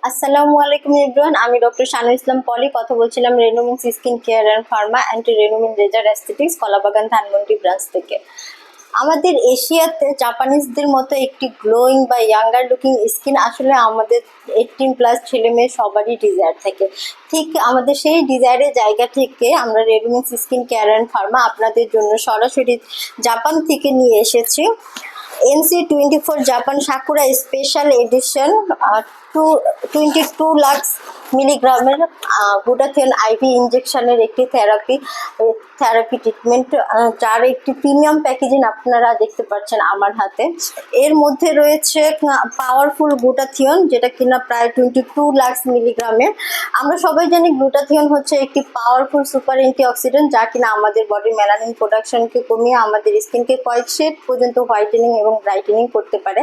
আসসালামু আলাইকুম এভরিওয়ান, আমি ডক্টর শানু ইসলাম পলি কথা বলছিলাম Renumins skin care and pharma anti Renumin laser aesthetics Kalabagan Dhanmondi branch থেকে। আমাদের এশিয়াতে জাপানিজদের মতো একটি গ্লোয়িং বা ইয়াঙ্গার লুকিং স্কিন আসলে আমাদের 18+ ছেলে মেয়ে সবারই ডিজায়ার থাকে। ঠিক আমাদের সেই ডিজায়ারের জায়গা থেকে আমরা Renumins skin care and pharma আপনাদের জন্য সরাসরি জাপান থেকে নিয়ে এসেছি NC24 Japan sakura special edition 22 লাক্স মিলিগ্রামের গ্লুটাথিয়ন আইভি ইনজেকশনের একটি থেরাপি ট্রিটমেন্ট, যার একটি প্রিমিয়াম প্যাকেজিং আপনারা দেখতে পাচ্ছেন আমার হাতে। এর মধ্যে রয়েছে পাওয়ারফুল গ্লুটাথিয়ন, যেটা কিনা প্রায় 22 লাক্স মিলিগ্রামের। আমরা সবাই জানি গ্লুটাথিয়ন হচ্ছে একটি পাওয়ারফুল সুপার অ্যান্টিঅক্সিডেন্ট, যা কিনা আমাদের বডির মেলানিন প্রোডাকশনকে কমিয়ে আমাদের স্কিনকে কয়েক শেড পর্যন্ত হোয়াইটেনিং এবং ব্রাইটেনিং করতে পারে।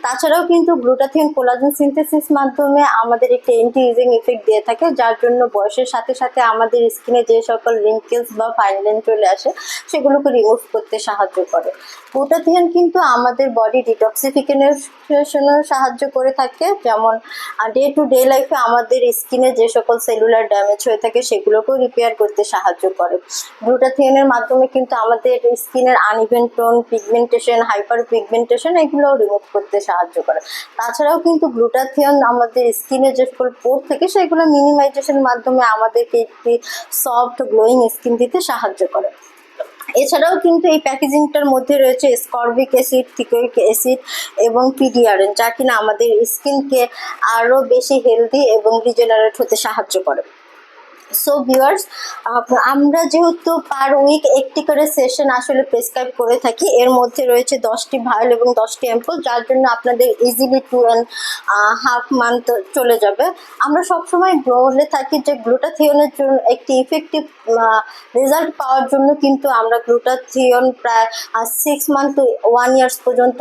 তাছাড়াও কিন্তু গ্লুটাথিয়ন কোলাজেন সিনথেসিস মাধ্যমে আমাদের একটি অ্যান্টি এজিং ইফেক্ট দিয়ে থাকে, যার জন্য বয়সের সাথে সাথে আমাদের স্কিনে যে সকল রিঙ্কেলস বা ফাইন লাইন চলে আসে সেগুলোকে রিমুভ করতে সাহায্য করে। গ্লুটাথিয়ন কিন্তু আমাদের বডি ডিটক্সিফিকেশনের সাহায্য করে থাকে, যেমন ডে টু ডে লাইফে আমাদের স্কিনে যে সকল সেলুলার ড্যামেজ হয়ে থাকে সেগুলোকেও রিপেয়ার করতে সাহায্য করে। গ্লুটাথিয়নের মাধ্যমে কিন্তু আমাদের স্কিনের uneven tone, pigmentation, hyper pigmentation এগুলোও রিমুভ করতে সাহায্য করে। তাছাড়াও কিন্তু গ্লুটাথিয়ন আমাদের স্কিনে যে সকল পোর থাকে সেগুলো মিনিমাইজেশনের মাধ্যমে আমাদেরকে একটি সফট গ্লোয়িং স্কিন দিতে সাহায্য করে। এছাড়াও কিন্তু এই প্যাকেজিংটার মধ্যে রয়েছে স্করবিক অ্যাসিড, থিকোইক অ্যাসিড এবং পিডিআরএন, যা কিনা আমাদের স্কিনকে আরও বেশি হেলদি এবং রিজেনারেট হতে সাহায্য করে। সো ভিউয়ার্স, আমরা যেহেতু পার উইক একটি করে সেশন আসলে প্রেসক্রাইব করে থাকি, এর মধ্যে রয়েছে 10টি ভায়োল এবং 10টি অ্যাম্পুল, যার জন্য আপনাদের ইজিলি 2.5 মান্থ চলে যাবে। আমরা সবসময় বলে থাকি যে গ্লুটাথিয়নের জন্য একটি ইফেক্টিভ রেজাল্ট পাওয়ার জন্য কিন্তু আমরা গ্লুটাথিয়ন প্রায় 6 মান্থ টু 1 ইয়ার্স পর্যন্ত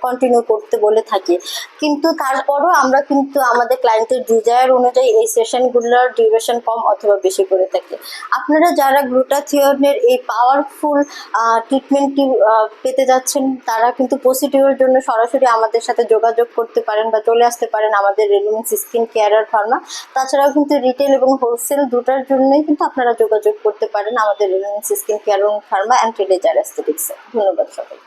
কন্টিনিউ করতে বলে থাকি। কিন্তু তারপরও আমরা কিন্তু আমাদের ক্লায়েন্টের ডিজায়ার অনুযায়ী এই সেশনগুলোর ডিউরেশন কম অথবা বেশি করে থাকে। আপনারা যারা গ্লুটাথিয়নের এই পাওয়ারফুল ট্রিটমেন্টটি পেতে যাচ্ছেন, তারা কিন্তু প্রসিডিওর জন্য সরাসরি আমাদের সাথে যোগাযোগ করতে পারেন বা চলে আসতে পারেন আমাদের Renumins skin care and Pharma. তাছাড়াও কিন্তু রিটেল এবং হোলসেল দুটার জন্যই কিন্তু আপনারা যোগাযোগ করতে পারেন আমাদের Renumins skin care and pharma and laser অ্যাস্থেটিক্সে। ধন্যবাদ সবাই।